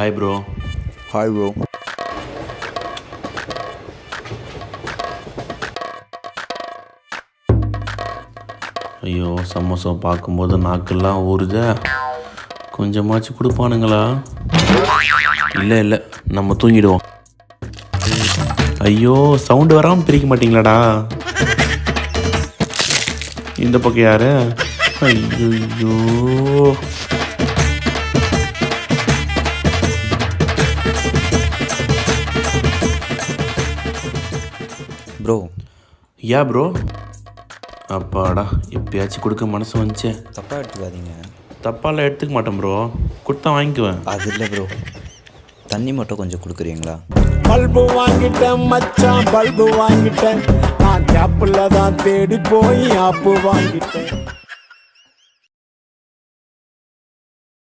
Hi bro. Hi bro. ஐயோ, சமோசா பார்க்கும்போது நாக்கெல்லாம் ஊறுதே. கொஞ்சமாச்சு கொடுப்பானுங்களா? இல்லை நம்ம தூங்கிடுவோம். ஐயோ, சவுண்டு வராமல் பிரிக்க மாட்டீங்களாடா? இந்த பக்கம் யாரு? ஐயோ, ப்ரோ. யா ப்ரோ. அப்பாடா, எப்பயாச்சும் கொடுக்க மனசு வந்துச்சே. தப்பாக எடுத்துக்காதீங்க. தப்பாலாம் எடுத்துக்க மாட்டேன் ப்ரோ, கொடுத்தா வாங்கிக்குவேன். அது இல்லை ப்ரோ, தண்ணி மட்டும் கொஞ்சம் கொடுக்குறீங்களா? பல்பு வாங்கிட்டேன் மச்சான், பல்பு வாங்கிட்டேன். நான் கேப்பில் தான் தேடி போய் ஆப்பு வாங்கிட்டேன்.